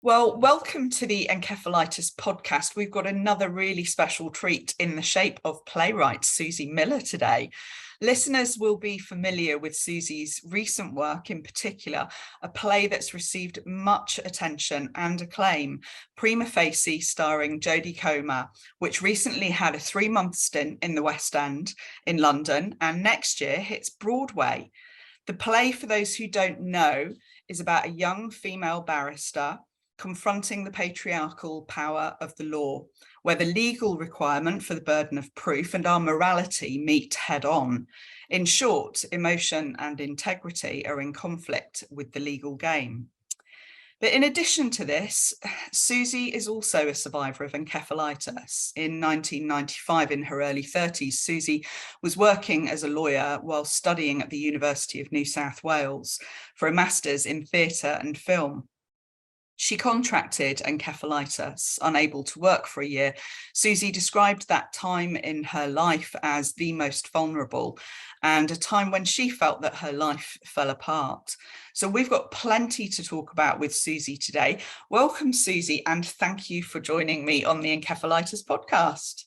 Well, welcome to the Encephalitis Podcast. We've got another really special treat in the shape of playwright Suzie Miller today. Listeners will be familiar with Suzie's recent work, in particular, a play that's received much attention and acclaim, Prima Facie, starring Jodie Comer, which recently had a 3-month stint in the West End in London and next year hits Broadway. The play, for those who don't know, is about a young female barrister confronting the patriarchal power of the law, where the legal requirement for the burden of proof and our morality meet head on. In short, emotion and integrity are in conflict with the legal game. But in addition to this, Suzie is also a survivor of encephalitis. In 1995, in her early 30s, Suzie was working as a lawyer while studying at the University of New South Wales for a master's in theatre and film. She contracted encephalitis, unable to work for a year. Suzie described that time in her life as the most vulnerable and a time when she felt that her life fell apart. So we've got plenty to talk about with Suzie today. Welcome, Suzie, and thank you for joining me on the Encephalitis Podcast.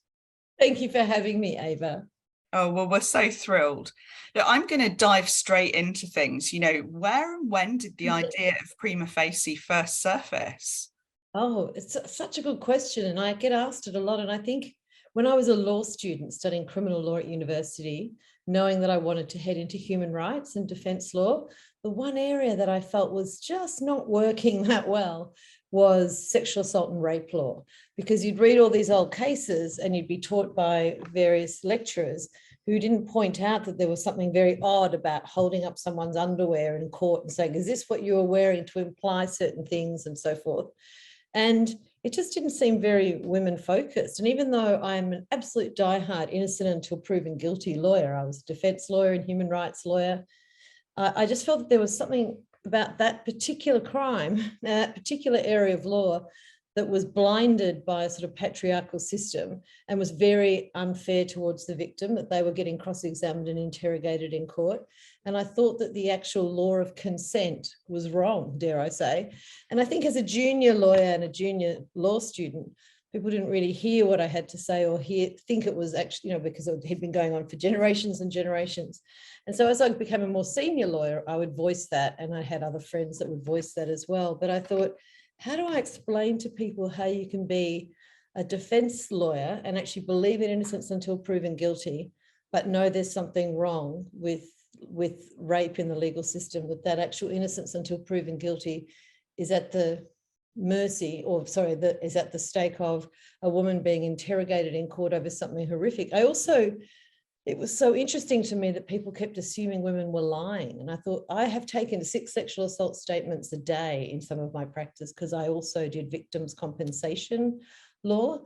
Thank you for having me, Ava. Oh, well, we're so thrilled. Now, I'm going to dive straight into things. Where and when did the idea of Prima Facie first surface? Oh, it's such a good question. And I get asked it a lot. And I think when I was a law student studying criminal law at university, knowing that I wanted to head into human rights and defense law, the one area that I felt was just not working that well was sexual assault and rape law, because you'd read all these old cases and you'd be taught by various lecturers who didn't point out that there was something very odd about holding up someone's underwear in court and saying, is this what you were wearing, to imply certain things and so forth. And it just didn't seem very women focused. And even though I'm an absolute diehard innocent until proven guilty lawyer, I was a defense lawyer and human rights lawyer, I just felt that there was something about that particular crime, that particular area of law, that was blinded by a sort of patriarchal system and was very unfair towards the victim, that they were getting cross-examined and interrogated in court. And I thought that the actual law of consent was wrong, dare I say. And I think as a junior lawyer and a junior law student, people didn't really hear what I had to say or think it was actually, because it had been going on for generations and generations. And so as I became a more senior lawyer, I would voice that, and I had other friends that would voice that as well. But I thought, how do I explain to people how you can be a defense lawyer and actually believe in innocence until proven guilty, but know there's something wrong with rape in the legal system, that actual innocence until proven guilty is at the mercy, is at the stake of a woman being interrogated in court over something horrific. It was so interesting to me that people kept assuming women were lying. And I thought, I have taken 6 sexual assault statements a day in some of my practice, because I also did victims' compensation law.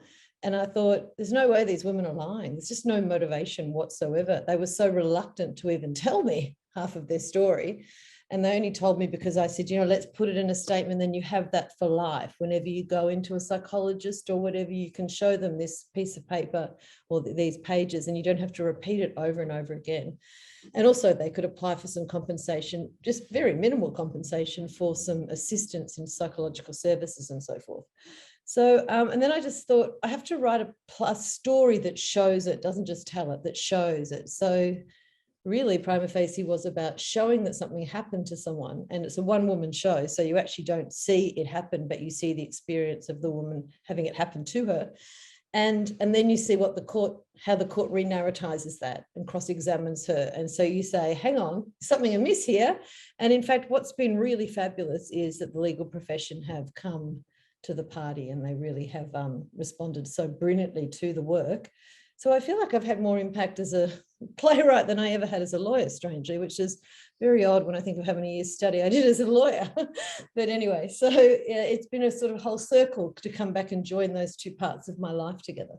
And I thought, there's no way these women are lying. There's just no motivation whatsoever. They were so reluctant to even tell me half of their story. And they only told me because I said, let's put it in a statement, then you have that for life. Whenever you go into a psychologist or whatever, you can show them this piece of paper or these pages, and you don't have to repeat it over and over again. And also they could apply for some compensation, just very minimal compensation, for some assistance in psychological services and so forth. So, and then I just thought, I have to write a story that shows it, doesn't just tell it, that shows it. So really, Prima Facie was about showing that something happened to someone, and it's a one-woman show, so you actually don't see it happen, but you see the experience of the woman having it happen to her, and then you see how the court re-narratizes that and cross-examines her, and so you say, hang on, something amiss here. And in fact, what's been really fabulous is that the legal profession have come to the party, and they really have responded so brilliantly to the work. So I feel like I've had more impact as a playwright than I ever had as a lawyer, strangely, which is very odd when I think of how many years study I did as a lawyer. But anyway, so yeah, it's been a sort of whole circle to come back and join those two parts of my life together.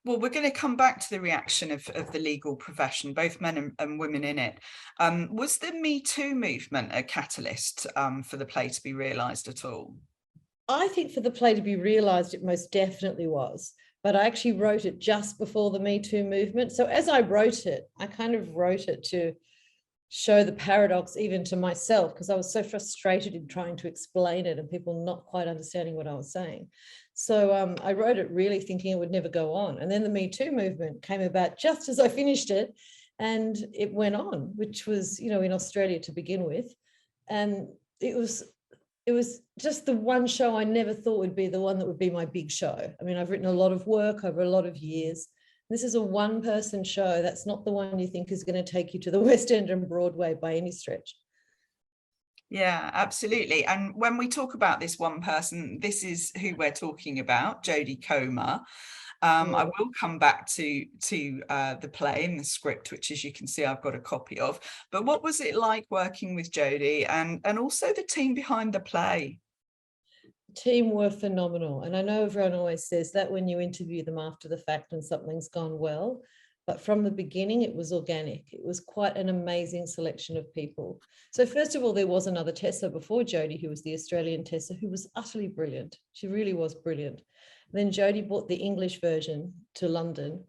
Well, we're going to come back to the reaction of the legal profession, both men and women in it. Was the metoo movement a catalyst for the play to be realised at all? I think for the play to be realised, it most definitely was. But I actually wrote it just before the Me Too movement. So as I wrote it, I kind of wrote it to show the paradox even to myself, because I was so frustrated in trying to explain it and people not quite understanding what I was saying. So I wrote it really thinking it would never go on. And then the Me Too movement came about just as I finished it, and it went on, which was, you know, in Australia to begin with. And it was just the one show I never thought would be the one that would be my big show. I mean, I've written a lot of work over a lot of years. This is a one-person show. That's not the one you think is going to take you to the West End and Broadway by any stretch. Yeah, absolutely. And when we talk about this one person, this is who we're talking about, Jodie Comer. I will come back to the play and the script, which, as you can see, I've got a copy of. But what was it like working with Jodie and also the team behind the play? Team were phenomenal. And I know everyone always says that when you interview them after the fact and something's gone well. But from the beginning, it was organic. It was quite an amazing selection of people. So first of all, there was another Tessa before Jodie, who was the Australian Tessa, who was utterly brilliant. She really was brilliant. Then Jodie brought the English version to London.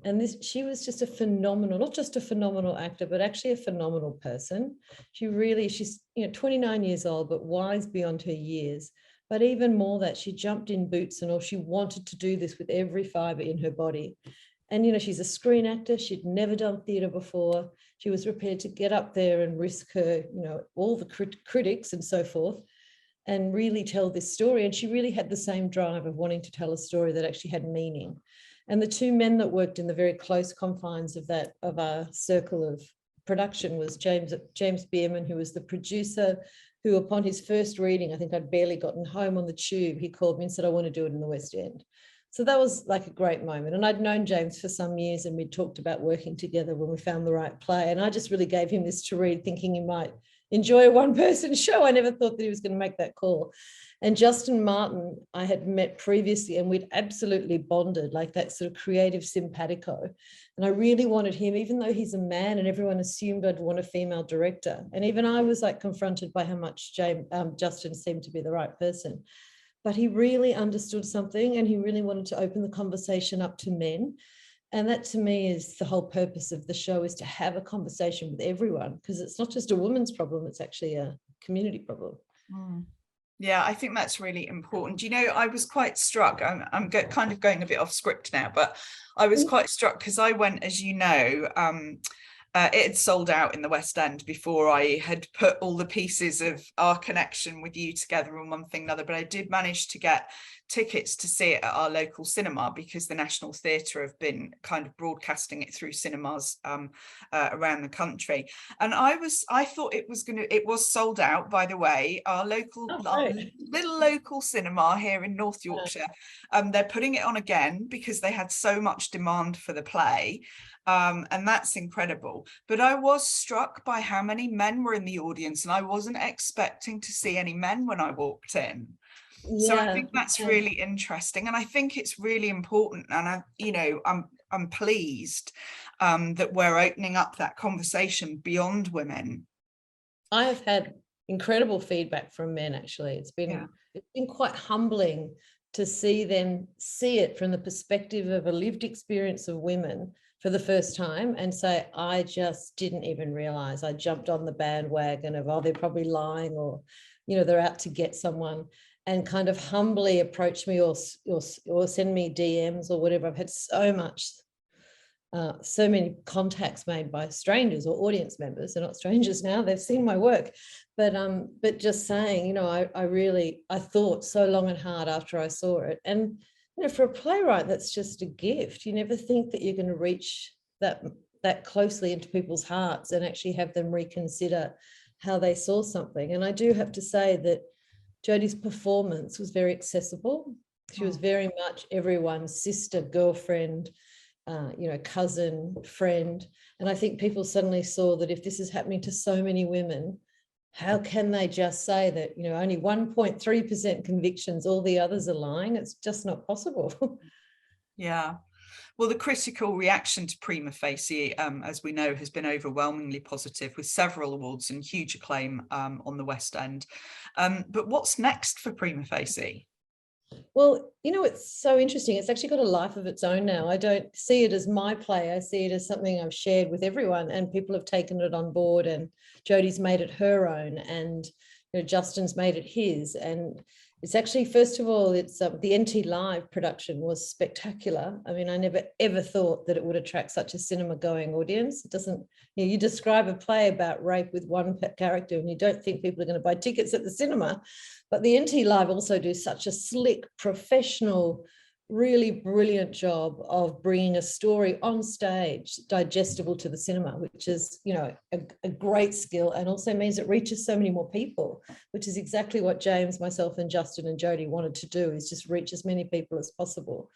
And she was just a phenomenal, not just a phenomenal actor, but actually a phenomenal person. She's 29 years old, but wise beyond her years. But even more that she jumped in boots and all, she wanted to do this with every fiber in her body. And, you know, she's a screen actor. She'd never done theatre before. She was prepared to get up there and risk her, you know, all the critics and so forth, and really tell this story. And she really had the same drive of wanting to tell a story that actually had meaning. And the two men that worked in the very close confines of our circle of production was James Bierman, who was the producer, who upon his first reading, I think I'd barely gotten home on the tube, he called me and said, I want to do it in the West End. So that was like a great moment. And I'd known James for some years and we'd talked about working together when we found the right play. And I just really gave him this to read, thinking he might enjoy a one-person show. I never thought that he was going to make that call. And Justin Martin, I had met previously and we'd absolutely bonded, like that sort of creative simpatico. And I really wanted him, even though he's a man and everyone assumed I'd want a female director. And even I was like confronted by how much Justin seemed to be the right person. But he really understood something and he really wanted to open the conversation up to men. And that to me is the whole purpose of the show, is to have a conversation with everyone, because it's not just a woman's problem, it's actually a community problem. Yeah, I think that's really important. You know, I was quite struck. I'm kind of going a bit off script now, but I was quite struck because I went, as you know, it had sold out in the West End before I had put all the pieces of our connection with you together on one thing or another. But I did manage to get tickets to see it at our local cinema, because the National Theatre have been kind of broadcasting it through cinemas around the country. And I thought it was sold out, by the way. Our little local cinema here in North Yorkshire, they're putting it on again because they had so much demand for the play. And that's incredible. But I was struck by how many men were in the audience, and I wasn't expecting to see any men when I walked in. So I think that's really interesting, and I think it's really important. And I'm pleased that we're opening up that conversation beyond women. I have had incredible feedback from men. Actually, it's been quite humbling to see them see it from the perspective of a lived experience of women for the first time and say, I just didn't even realize. I jumped on the bandwagon of, oh, they're probably lying, or, you know, they're out to get someone, and kind of humbly approach me or send me DMs or whatever. I've had so many contacts made by strangers or audience members. They're not strangers now, they've seen my work. But just saying, you know, I thought so long and hard after I saw it. And, you know, for a playwright, that's just a gift. You never think that you're going to reach that closely into people's hearts and actually have them reconsider how they saw something. And I do have to say that Jodie's performance was very accessible. She was very much everyone's sister, girlfriend, cousin, friend. And I think people suddenly saw that if this is happening to so many women, how can they just say that, you know, only 1.3% convictions, all the others are lying? It's just not possible. Yeah. Well, the critical reaction to Prima Facie, as we know, has been overwhelmingly positive, with several awards and huge acclaim on the West End. But what's next for Prima Facie? Well, it's so interesting. It's actually got a life of its own now. I don't see it as my play. I see it as something I've shared with everyone, and people have taken it on board, and Jodie's made it her own, and Justin's made it his. And it's actually, first of all, it's the NT Live production was spectacular. I mean, I never ever thought that it would attract such a cinema going audience. It doesn't, you describe a play about rape with one character and you don't think people are going to buy tickets at the cinema. But the NT Live also do such a slick, professional, really brilliant job of bringing a story on stage digestible to the cinema, which is, a great skill, and also means it reaches so many more people, which is exactly what James, myself, and Justin and Jodie wanted to do, is just reach as many people as possible.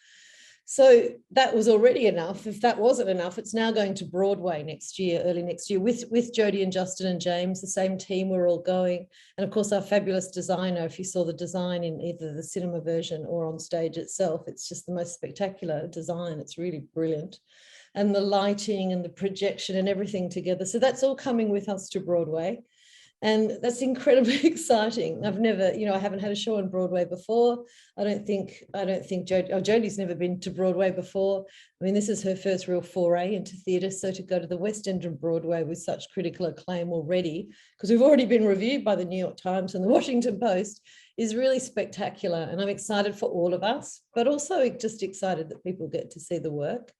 So that was already enough. If that wasn't enough, it's now going to Broadway next year, early next year, with Jodie and Justin and James, the same team. We're all going. And of course, our fabulous designer, if you saw the design in either the cinema version or on stage itself, it's just the most spectacular design. It's really brilliant. And the lighting and the projection and everything together. So that's all coming with us to Broadway. And that's incredibly exciting. I've never, I haven't had a show on Broadway before. I don't think Jodie's never been to Broadway before. I mean, this is her first real foray into theatre. So to go to the West End of Broadway with such critical acclaim already, because we've already been reviewed by the New York Times and the Washington Post, is really spectacular. And I'm excited for all of us, but also just excited that people get to see the work.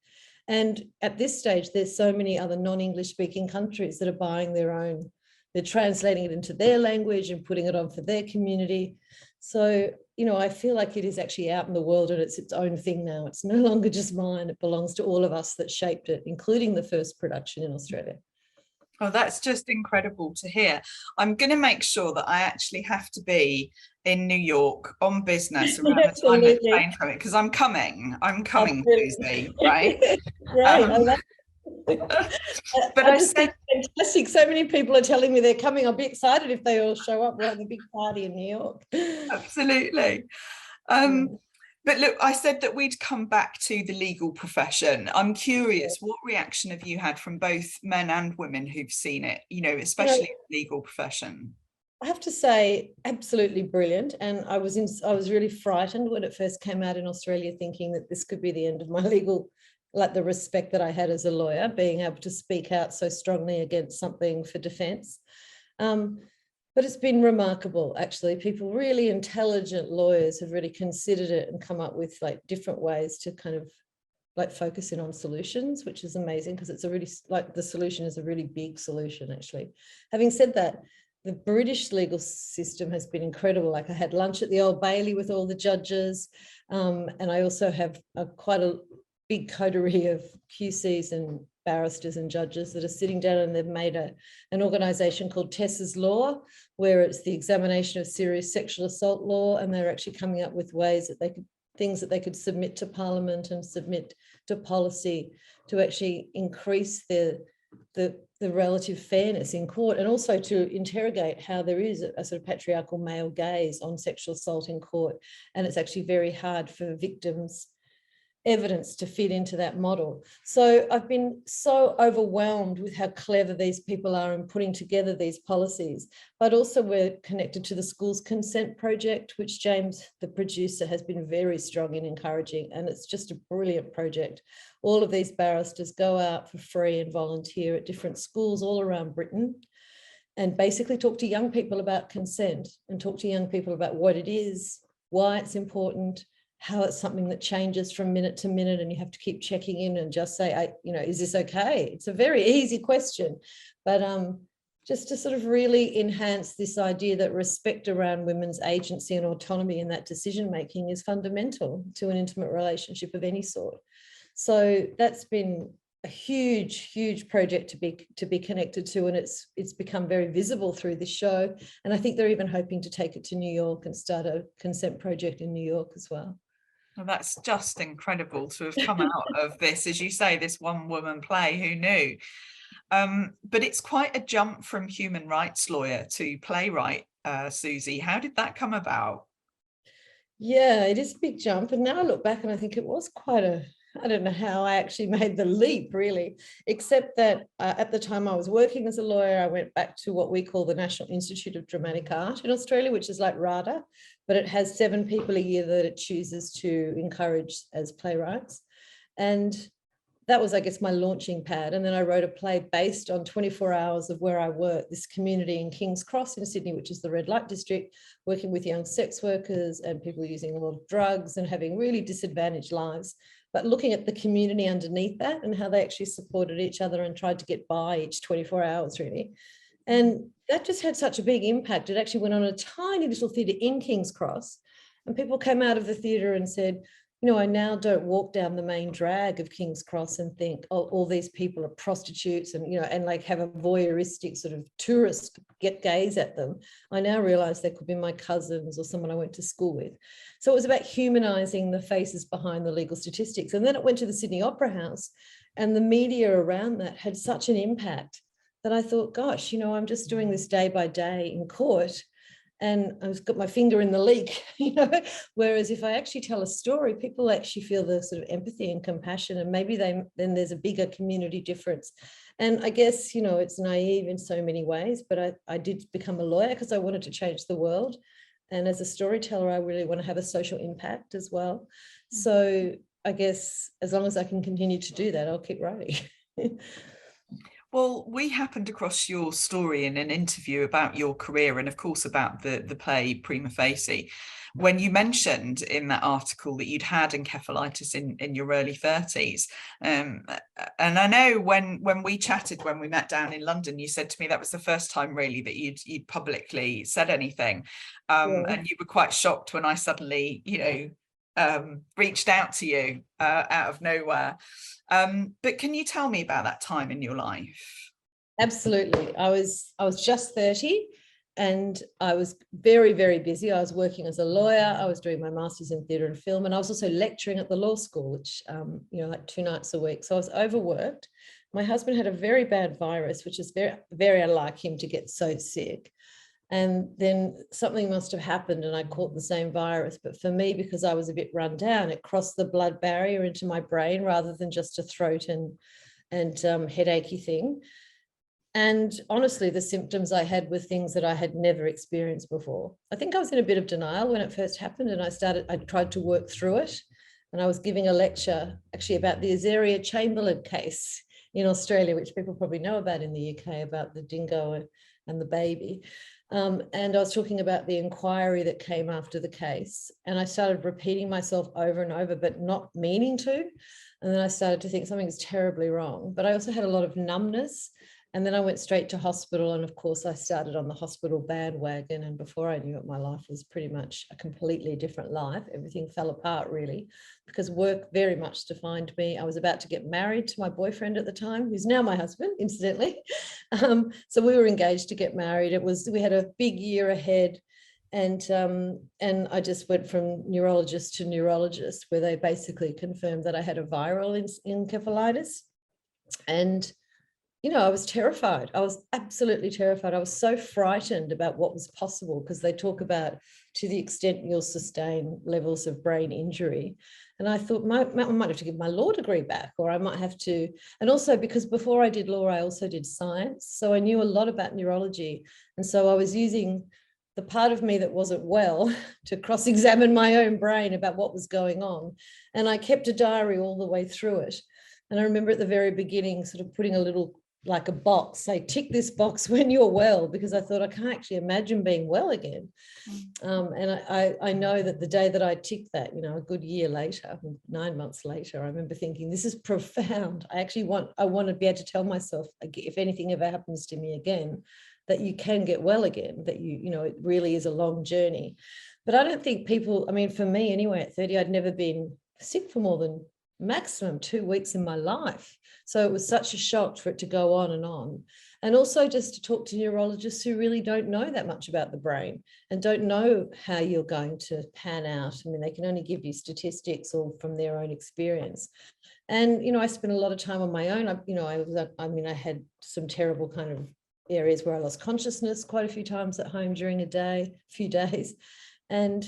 And at this stage, there's so many other non-English speaking countries that are buying their own. They're translating it into their language and putting it on for their community. So, I feel like it is actually out in the world and it's its own thing now. It's no longer just mine. It belongs to all of us that shaped it, including the first production in Australia. Oh, that's just incredible to hear. I'm going to make sure that I actually have to be in New York on business around the time that train's coming, because I'm coming, Suzie, right? Right, I love but I just think fantastic. So many people are telling me they're coming. I'll be excited if they all show up. We'll have a big party in New York. Absolutely. But look, I said that we'd come back to the legal profession. I'm curious, what reaction have you had from both men and women who've seen it, especially the legal profession? I have to say, absolutely brilliant. And I was really frightened when it first came out in Australia, thinking that this could be the end of my legal, like the respect that I had as a lawyer, being able to speak out so strongly against something for defence. But it's been remarkable, actually. People, really intelligent lawyers, have really considered it and come up with like different ways to kind of like focus in on solutions, which is amazing, because it's a really, like, the solution is a really big solution, actually. Having said that, the British legal system has been incredible. Like, I had lunch at the Old Bailey with all the judges, and I also have quite a big coterie of QCs and barristers and judges that are sitting down, and they've made an organisation called Tessa's Law, where it's the examination of serious sexual assault law, and they're actually coming up with ways that things that they could submit to Parliament and submit to policy to actually increase the relative fairness in court, and also to interrogate how there is a sort of patriarchal male gaze on sexual assault in court, and it's actually very hard for victims' evidence to fit into that model. So I've been so overwhelmed with how clever these people are in putting together these policies. But also, we're connected to the Schools Consent Project, which James, the producer, has been very strong in encouraging, and it's just a brilliant project. All of these barristers go out for free and volunteer at different schools all around Britain, and basically talk to young people about consent, and talk to young people about what it is, why it's important, how it's something that changes from minute to minute, and you have to keep checking in and just say, is this okay? It's a very easy question, but just to sort of really enhance this idea that respect around women's agency and autonomy in that decision-making is fundamental to an intimate relationship of any sort. So that's been a huge, huge project to be connected to, and it's become very visible through this show. And I think they're even hoping to take it to New York and start a consent project in New York as well. Well, that's just incredible to have come out of this, as you say, this one woman play. Who knew? But it's quite a jump from human rights lawyer to playwright, Suzie. How did that come about? Yeah, it is a big jump. And now I look back and I think it was quite a I don't know how I actually made the leap, really, except that at the time I was working as a lawyer, I went back to what we call the National Institute of Dramatic Art in Australia, which is like RADA, but it has 7 people a year that it chooses to encourage as playwrights. And that was, I guess, my launching pad. And then I wrote a play based on 24 hours of where I work, this community in King's Cross in Sydney, which is the red light district, working with young sex workers and people using a lot of drugs and having really disadvantaged lives, but looking at the community underneath that and how they actually supported each other and tried to get by each 24 hours, really. And that just had such a big impact. It actually went on a tiny little theatre in King's Cross, and people came out of the theatre and said, you know, I now don't walk down the main drag of King's Cross and think, oh, all these people are prostitutes and, you know, and like have a voyeuristic sort of tourist gaze at them. I now realize they could be my cousins or someone I went to school with. So it was about humanizing the faces behind the legal statistics. And then it went to the Sydney Opera House, and the media around that had such an impact that I thought, gosh, you know, I'm just doing this day by day in court, and I've got my finger in the leak, you know, whereas if I actually tell a story, people actually feel the sort of empathy and compassion, and maybe then there's a bigger community difference. And I guess, you know, it's naive in so many ways, but I did become a lawyer because I wanted to change the world. And as a storyteller, I really want to have a social impact as well. So I guess as long as I can continue to do that, I'll keep writing. Well, we happened across your story in an interview about your career and, of course, about the play Prima Facie, when you mentioned in that article that you'd had encephalitis in your early 30s. And I know when we chatted, when we met down in London, you said to me that was the first time really that you'd publicly said anything. And you were quite shocked when I suddenly, you know, reached out to you out of nowhere. But can you tell me about that time in your life? Absolutely. I was just 30 and I was very, very busy. I was working as a lawyer. I was doing my master's in theatre and film, and I was also lecturing at the law school, which, you know, like 2 nights a week. So I was overworked. My husband had a very bad virus, which is very, very unlike him to get so sick. And then something must have happened and I caught the same virus. But for me, because I was a bit run down, it crossed the blood barrier into my brain rather than just a throat and headachy thing. And honestly, the symptoms I had were things that I had never experienced before. I think I was in a bit of denial when it first happened, and I tried to work through it. And I was giving a lecture actually about the Azaria Chamberlain case in Australia, which people probably know about in the UK, about the dingo and the baby. And I was talking about the inquiry that came after the case. And I started repeating myself over and over, but not meaning to. And then I started to think something is terribly wrong. But I also had a lot of numbness. And then I went straight to hospital. And of course, I started on the hospital bandwagon. And before I knew it, my life was pretty much a completely different life. Everything fell apart, really, because work very much defined me. I was about to get married to my boyfriend at the time, who's now my husband, incidentally. So we were engaged to get married. We had a big year ahead. And I just went from neurologist to neurologist, where they basically confirmed that I had a viral encephalitis. And you know, I was terrified. I was absolutely terrified. I was so frightened about what was possible, because they talk about to the extent you'll sustain levels of brain injury. And I thought I might have to give my law degree back, or I might have to. And also because before I did law, I also did science. So I knew a lot about neurology. And so I was using the part of me that wasn't well to cross-examine my own brain about what was going on. And I kept a diary all the way through it. And I remember at the very beginning sort of putting a little, like a box, say, tick this box when you're well, because I thought I can't actually imagine being well again. And I know that the day that I ticked that, you know, a good year later, 9 months later, I remember thinking, this is profound. I want to be able to tell myself, if anything ever happens to me again, that you can get well again, that you know, it really is a long journey. But I don't think people, I mean, for me anyway, at 30, I'd never been sick for more than maximum 2 weeks in my life. So it was such a shock for it to go on. And also just to talk to neurologists who really don't know that much about the brain and don't know how you're going to pan out. I mean, they can only give you statistics or from their own experience. And, you know, I spent a lot of time on my own. I had some terrible kind of areas where I lost consciousness quite a few times at home during a few days. And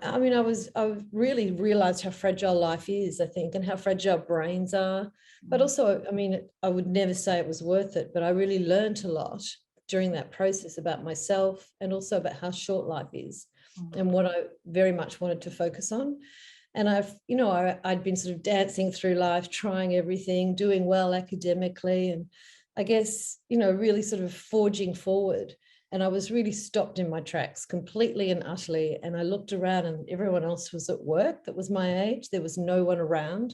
I mean, I really realized how fragile life is, I think, and how fragile brains are. But also, I mean, I would never say it was worth it, but I really learned a lot during that process about myself and also about how short life is and what I very much wanted to focus on. And I'd been sort of dancing through life, trying everything, doing well academically, and I guess, really sort of forging forward. And I was really stopped in my tracks completely and utterly. And I looked around and everyone else was at work that was my age. There was no one around.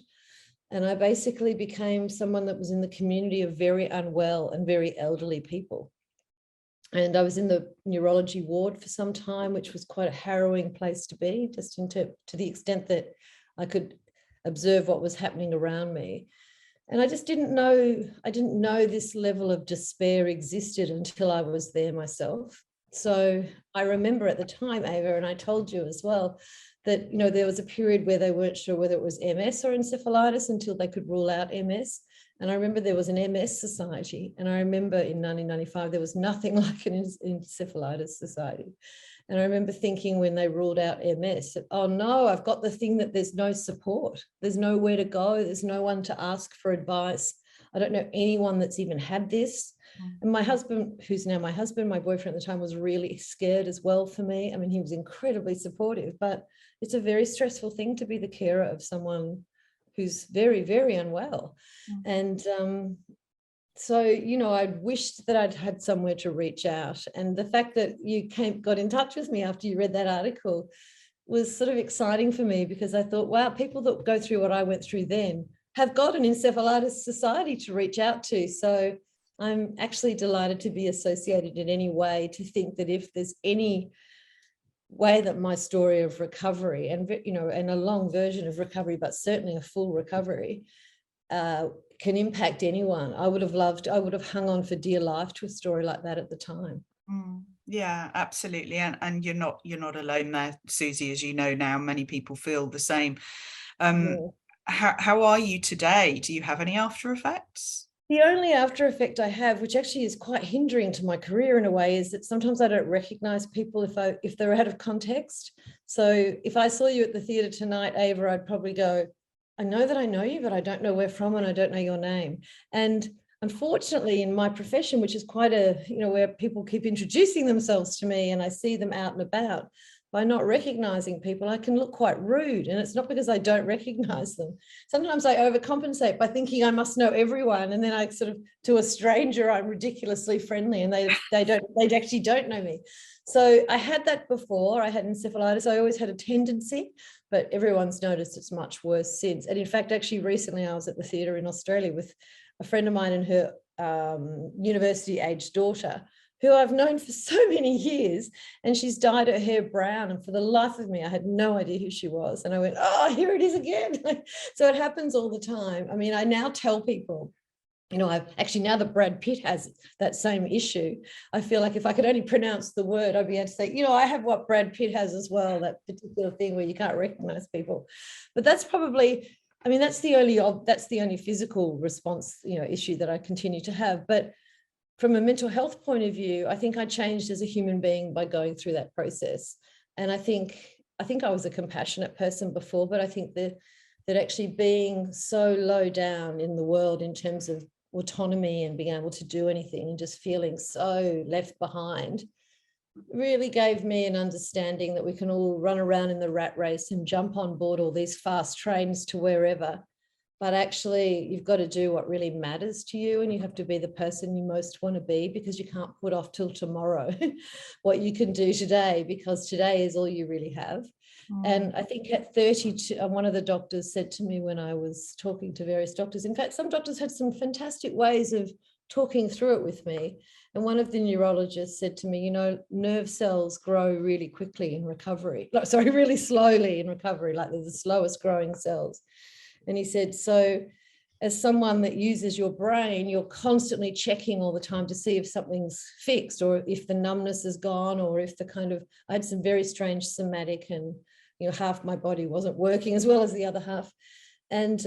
And I basically became someone that was in the community of very unwell and very elderly people. And I was in the neurology ward for some time, which was quite a harrowing place to be, just to the extent that I could observe what was happening around me. And I just didn't know this level of despair existed until I was there myself. So I remember at the time, Ava, and I told you as well, that there was a period where they weren't sure whether it was MS or encephalitis until they could rule out MS. And I remember there was an MS Society. And I remember in 1995, there was nothing like an Encephalitis Society. And I remember thinking when they ruled out MS, oh no, I've got the thing that there's no support. There's nowhere to go. There's no one to ask for advice. I don't know anyone that's even had this. And my husband, who's now my husband, my boyfriend at the time, was really scared as well for me. I mean, he was incredibly supportive, but it's a very stressful thing to be the carer of someone who's very, very unwell. And so, I'd wished that I'd had somewhere to reach out. And the fact that you got in touch with me after you read that article was sort of exciting for me, because I thought, wow, people that go through what I went through then have got an Encephalitis Society to reach out to. So I'm actually delighted to be associated in any way, to think that if there's any way that my story of recovery and a long version of recovery, but certainly a full recovery, can impact anyone, I would have hung on for dear life to a story like that at the time. Yeah, absolutely. And you're not alone there, Suzie. As you know now, many people feel the same. How are you today? Do you have any after effects? The only after effect I have, which actually is quite hindering to my career in a way, is that sometimes I don't recognize people if they're out of context. So if I saw you at the theatre tonight, Ava, I'd probably go, I know that I know you, but I don't know where from and I don't know your name. And unfortunately, in my profession, which is quite where people keep introducing themselves to me and I see them out and about, by not recognizing people, I can look quite rude. And it's not because I don't recognize them. Sometimes I overcompensate by thinking I must know everyone. And then I sort of, to a stranger, I'm ridiculously friendly and they actually don't know me. So I had that before. I had encephalitis. I always had a tendency, but everyone's noticed it's much worse since. And in fact, actually recently I was at the theatre in Australia with a friend of mine and her university-aged daughter, who I've known for so many years, and she's dyed her hair brown. And for the life of me, I had no idea who she was. And I went, oh, here it is again. So it happens all the time. I mean, I now tell people, I've actually, now that Brad Pitt has that same issue, I feel like if I could only pronounce the word, I'd be able to say, I have what Brad Pitt has as well, that particular thing where you can't recognize people. But that's probably, that's the only physical response, issue that I continue to have. But from a mental health point of view, I think I changed as a human being by going through that process. And I think I was a compassionate person before, but I think that actually being so low down in the world in terms of autonomy and being able to do anything and just feeling so left behind really gave me an understanding that we can all run around in the rat race and jump on board all these fast trains to wherever. But actually, you've got to do what really matters to you, and you have to be the person you most want to be, because you can't put off till tomorrow what you can do today, because today is all you really have. And I think at 32, one of the doctors said to me when I was talking to various doctors, in fact, some doctors had some fantastic ways of talking through it with me. And one of the neurologists said to me, nerve cells grow really quickly in recovery. Really slowly in recovery, like they're the slowest growing cells. And he said, so as someone that uses your brain, you're constantly checking all the time to see if something's fixed or if the numbness is gone, or if I had some very strange somatic and, half my body wasn't working as well as the other half. And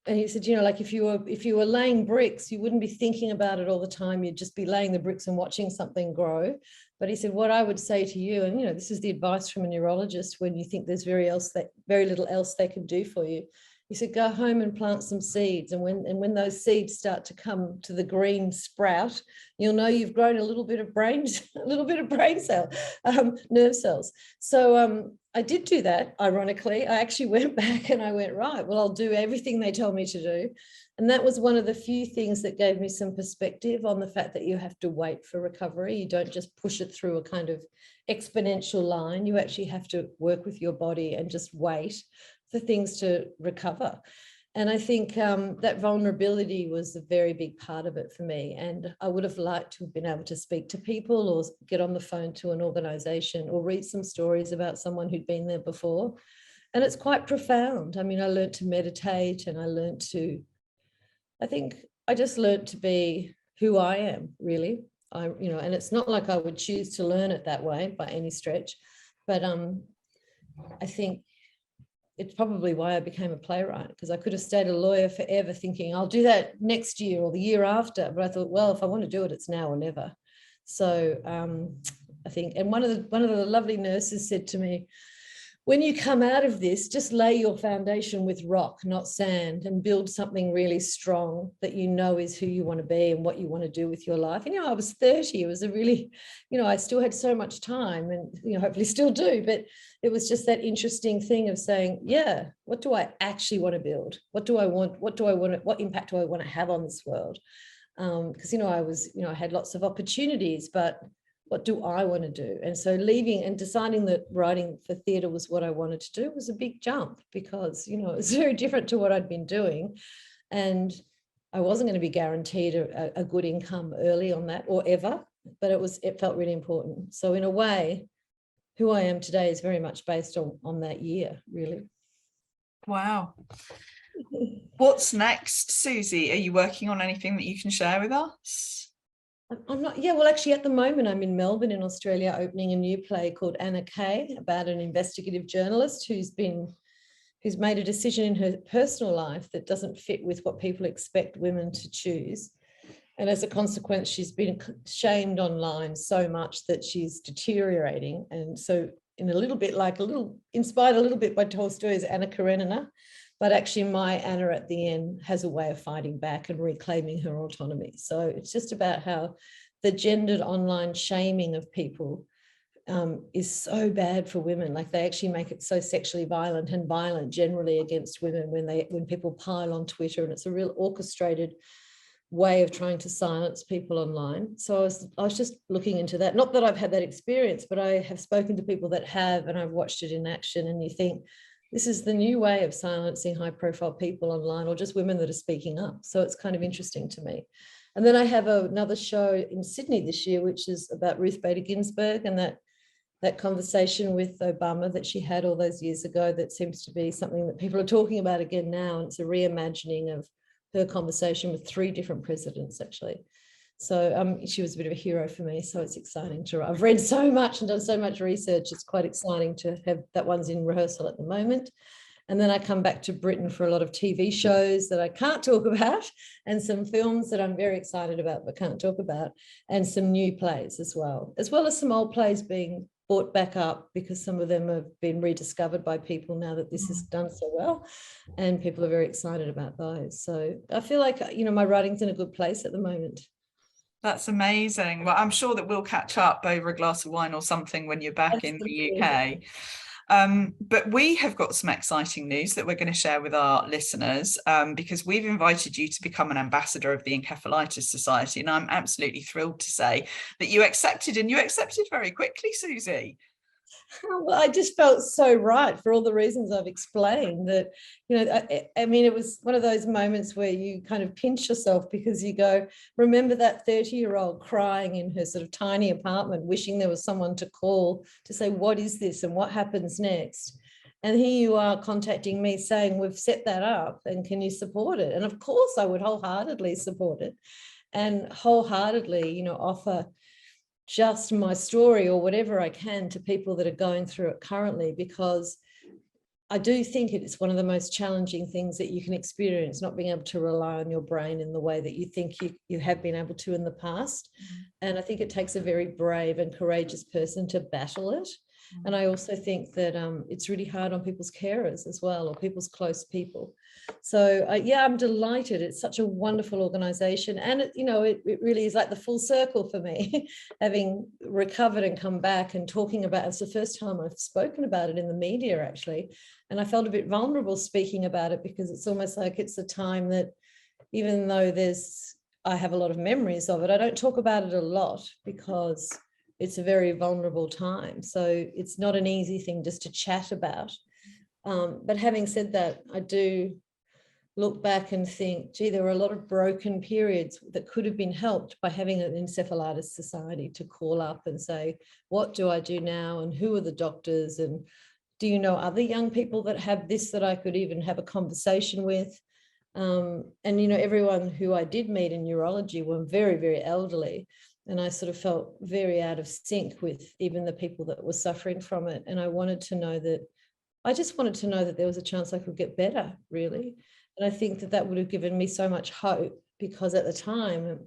And he said, like if you were laying bricks, you wouldn't be thinking about it all the time. You'd just be laying the bricks and watching something grow. But he said, what I would say to you, and this is the advice from a neurologist when you think there's very little else they can do for you. He said, go home and plant some seeds. And when those seeds start to come to the green sprout, you'll know you've grown a little bit of brain cell, nerve cells. So I did do that, ironically. I actually went back and I went, right, well, I'll do everything they told me to do. And that was one of the few things that gave me some perspective on the fact that you have to wait for recovery. You don't just push it through a kind of exponential line. You actually have to work with your body and just wait for things to recover. And I think that vulnerability was a very big part of it for me. And I would have liked to have been able to speak to people or get on the phone to an organisation or read some stories about someone who'd been there before. And it's quite profound. I mean, I learned to meditate, and I just learned to be who I am, really. And it's not like I would choose to learn it that way by any stretch, but I think it's probably why I became a playwright, because I could have stayed a lawyer forever thinking I'll do that next year or the year after. But I thought, well, if I want to do it, it's now or never. So I think, and one of the lovely nurses said to me, when you come out of this, just lay your foundation with rock, not sand, and build something really strong that is who you want to be and what you want to do with your life. And, I was 30. It was a really, I still had so much time and, hopefully still do. But it was just that interesting thing of saying, yeah, what do I actually want to build? What do I want? What impact do I want to have on this world? Because, I had lots of opportunities, but what do I want to do? And so leaving and deciding that writing for theatre was what I wanted to do was a big jump, because, it was very different to what I'd been doing. And I wasn't going to be guaranteed a good income early on that or ever, but it felt really important. So in a way, who I am today is very much based on that year, really. Wow. What's next, Suzie? Are you working on anything that you can share with us? I'm not, well, actually at the moment I'm in Melbourne in Australia, opening a new play called Anna Kay, about an investigative journalist who's made a decision in her personal life that doesn't fit with what people expect women to choose. And as a consequence, she's been shamed online so much that she's deteriorating. And so inspired a little bit by Tolstoy's Anna Karenina, but actually my Anna at the end has a way of fighting back and reclaiming her autonomy. So it's just about how the gendered online shaming of people is so bad for women. Like, they actually make it so sexually violent and violent generally against women when people pile on Twitter, and it's a real orchestrated way of trying to silence people online. So I was just looking into that. Not that I've had that experience, but I have spoken to people that have, and I've watched it in action, and you think, this is the new way of silencing high-profile people online, or just women that are speaking up. So it's kind of interesting to me. And then I have another show in Sydney this year, which is about Ruth Bader Ginsburg, and that conversation with Obama that she had all those years ago, that seems to be something that people are talking about again now. And it's a reimagining of her conversation with 3 different presidents, actually. So she was a bit of a hero for me. So it's exciting I've read so much and done so much research. It's quite exciting to have that. One's in rehearsal at the moment. And then I come back to Britain for a lot of TV shows that I can't talk about, and some films that I'm very excited about but can't talk about, and some new plays as well as some old plays being brought back up, because some of them have been rediscovered by people now that this has done so well, and people are very excited about those. So I feel like, my writing's in a good place at the moment. That's amazing. Well, I'm sure that we'll catch up over a glass of wine or something when you're back in the UK. But we have got some exciting news that we're going to share with our listeners, because we've invited you to become an ambassador of the Encephalitis Society. And I'm absolutely thrilled to say that you accepted, and you accepted very quickly, Suzie. Well, I just felt so right for all the reasons I've explained, that, I mean, it was one of those moments where you kind of pinch yourself, because you go, remember that 30-year-old crying in her sort of tiny apartment, wishing there was someone to call to say, what is this and what happens next? And here you are contacting me saying, we've set that up, and can you support it? And of course I would wholeheartedly support it, and wholeheartedly, offer just my story or whatever I can to people that are going through it currently, because I do think it's one of the most challenging things that you can experience, not being able to rely on your brain in the way that you think you have been able to in the past. And I think it takes a very brave and courageous person to battle it. And I also think that it's really hard on people's carers as well, or people's close people. So yeah, I'm delighted. It's such a wonderful organization. And it really is like the full circle for me, having recovered and come back and talking about it. It's the first time I've spoken about it in the media, actually. And I felt a bit vulnerable speaking about it, because it's almost like it's a time that, even though I have a lot of memories of it, I don't talk about it a lot, because it's a very vulnerable time. So it's not an easy thing just to chat about. But having said that, I do look back and think, gee, there were a lot of broken periods that could have been helped by having an Encephalitis Society to call up and say, what do I do now? And who are the doctors? And do you know other young people that have this that I could even have a conversation with? And, everyone who I did meet in neurology were very, very elderly. And I sort of felt very out of sync with even the people that were suffering from it. And I just wanted to know that there was a chance I could get better, really. And I think that would have given me so much hope, because at the time,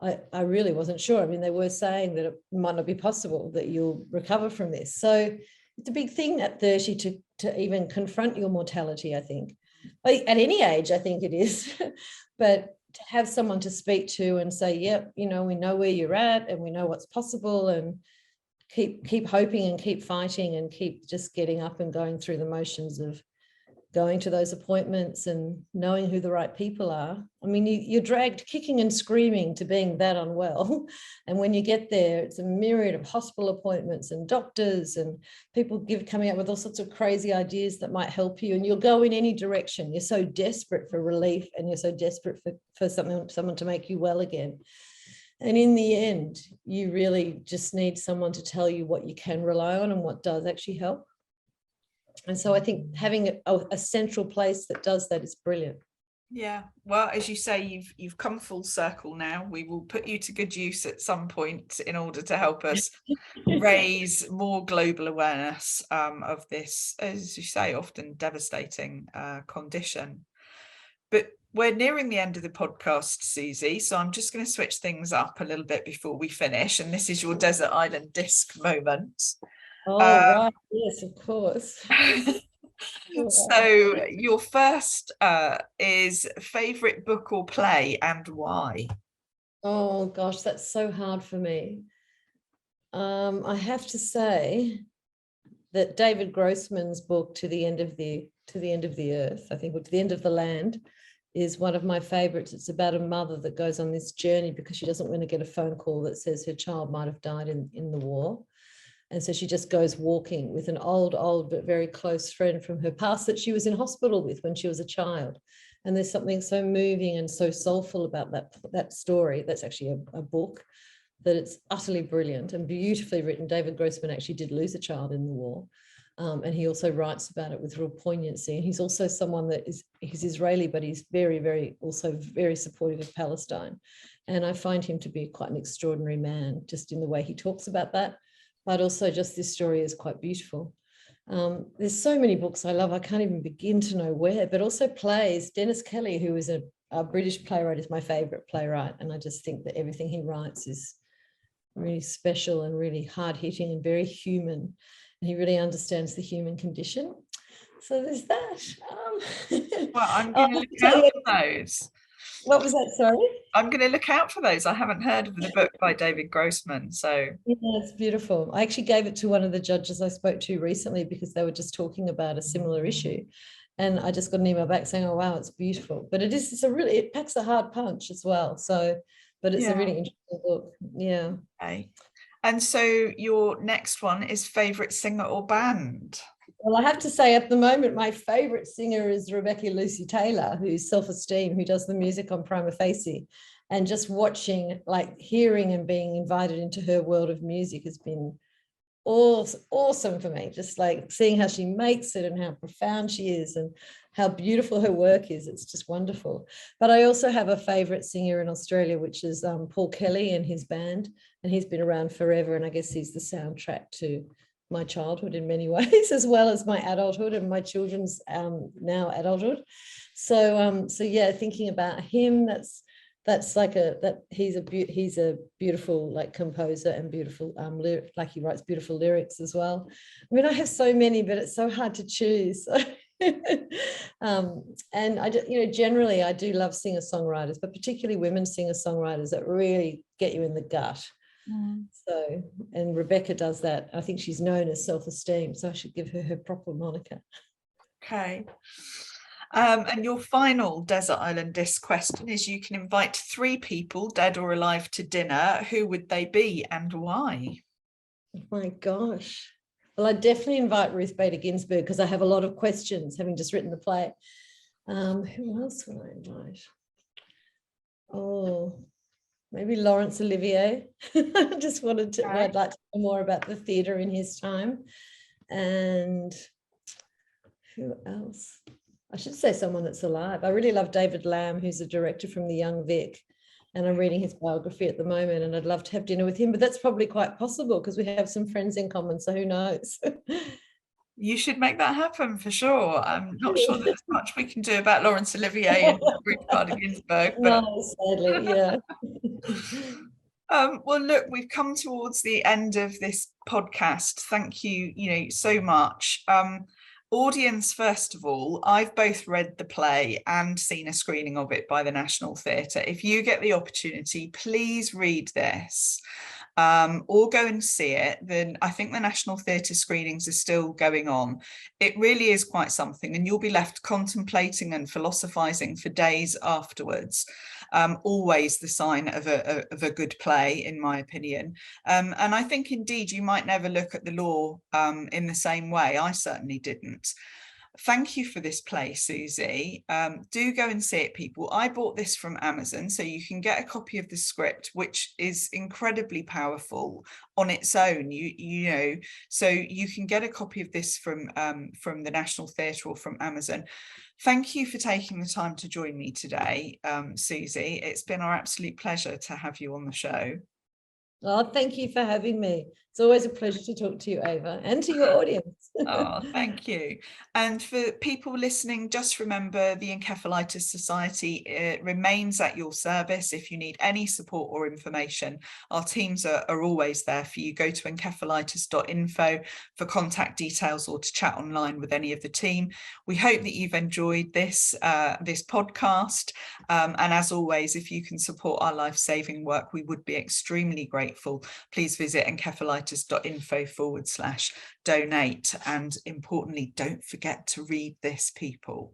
I really wasn't sure. I mean, they were saying that it might not be possible that you'll recover from this. So it's a big thing at 30 to even confront your mortality, I think. At any age, I think it is. But to have someone to speak to and say, yep, we know where you're at and we know what's possible, and keep hoping and keep fighting and keep just getting up and going through the motions of going to those appointments and knowing who the right people are. I mean, you're dragged kicking and screaming to being that unwell. And when you get there, it's a myriad of hospital appointments and doctors and people coming up with all sorts of crazy ideas that might help you. And you'll go in any direction. You're so desperate for relief, and you're so desperate for someone to make you well again. And in the end, you really just need someone to tell you what you can rely on and what does actually help. And so I think having a central place that does that is brilliant. Yeah, well, as you say, you've come full circle now. We will put you to good use at some point in order to help us raise more global awareness of this, as you say, often devastating condition. But we're nearing the end of the podcast, Suzie, so I'm just going to switch things up a little bit before we finish. And this is your desert island disc moment. Oh, right. Yes, of course. So your first is favourite book or play, and why? Oh gosh, that's so hard for me. I have to say that David Grossman's book To the End of the Earth, I think, or To the End of the Land, is one of my favourites. It's about a mother that goes on this journey because she doesn't want to get a phone call that says her child might have died in the war. And so she just goes walking with an old, but very close friend from her past that she was in hospital with when she was a child. And there's something so moving and so soulful about that story. That's actually a book, that it's utterly brilliant and beautifully written. David Grossman actually did lose a child in the war. And he also writes about it with real poignancy. And he's also someone he's Israeli, but he's very, very, also very supportive of Palestine. And I find him to be quite an extraordinary man, just in the way he talks about that. But also just this story is quite beautiful. There's so many books I love, I can't even begin to know where, but also plays. Dennis Kelly, who is a British playwright, is my favourite playwright. And I just think that everything he writes is really special and really hard-hitting and very human. And he really understands the human condition. So there's that. Well, I'm going to look out for those. What was that, sorry? I'm going to look out for those. I haven't heard of the book by David Grossman. So yeah, it's beautiful. I actually gave it to one of the judges I spoke to recently because they were just talking about a similar issue. And I just got an email back saying, oh, wow, it's beautiful. But it packs a hard punch as well. So, but it's a really interesting book. Yeah. Okay. And so your next one is favourite singer or band? Well, I have to say at the moment, my favourite singer is Rebecca Lucy Taylor, who's Self-Esteem, who does the music on Prima Facie. And just watching, like hearing and being invited into her world of music has been awesome for me. Just like seeing how she makes it and how profound she is and how beautiful her work is. It's just wonderful. But I also have a favourite singer in Australia, which is Paul Kelly and his band. And he's been around forever. And I guess he's the soundtrack to my childhood in many ways, as well as my adulthood and my children's now adulthood. So yeah, thinking about him, that's like he's a beautiful like composer and beautiful like he writes beautiful lyrics as well. I mean, I have so many, but it's so hard to choose. And generally I do love singer-songwriters, but particularly women singer-songwriters that really get you in the gut. So, and Rebecca does that. I think she's known as Self-Esteem, so I should give her proper moniker. Okay. And your final Desert Island Disc question is: you can invite 3 people, dead or alive, to dinner. Who would they be and why? Oh my gosh. Well, I'd definitely invite Ruth Bader Ginsburg because I have a lot of questions, having just written the play. Who else would I invite? Oh, maybe Laurence Olivier. I just wanted to, I'd like to know more about the theatre in his time. And who else? I should say someone that's alive. I really love David Lamb, who's a director from The Young Vic, and I'm reading his biography at the moment, and I'd love to have dinner with him, but that's probably quite possible because we have some friends in common, so who knows? You should make that happen for sure. I'm not sure there's much we can do about Laurence Olivier and Ruth Bader Ginsburg. But no, sadly, yeah. Well, look, we've come towards the end of this podcast. Thank you, so much. Audience, first of all, I've both read the play and seen a screening of it by the National Theatre. If you get the opportunity, please read this. Or go and see it. Then I think the National Theatre screenings are still going on. It really is quite something, and you'll be left contemplating and philosophizing for days afterwards. Always the sign of a good play, in my opinion. And I think indeed you might never look at the law in the same way. I certainly didn't. Thank you for this play, Suzie. Do go and see it, people. I bought this from Amazon, so you can get a copy of the script, which is incredibly powerful on its own. So you can get a copy of this from the National Theatre or from Amazon. Thank you for taking the time to join me today, Suzie. It's been our absolute pleasure to have you on the show. Oh, thank you for having me. It's always a pleasure to talk to you, Ava, and to your audience. Oh, thank you. And for people listening, just remember the Encephalitis Society remains at your service. If you need any support or information, our teams are always there for you. Go to encephalitis.info for contact details or to chat online with any of the team. We hope that you've enjoyed this podcast. And as always, if you can support our life-saving work, we would be extremely grateful. Please visit encephalitis.info/donate. And importantly, don't forget to read this, people.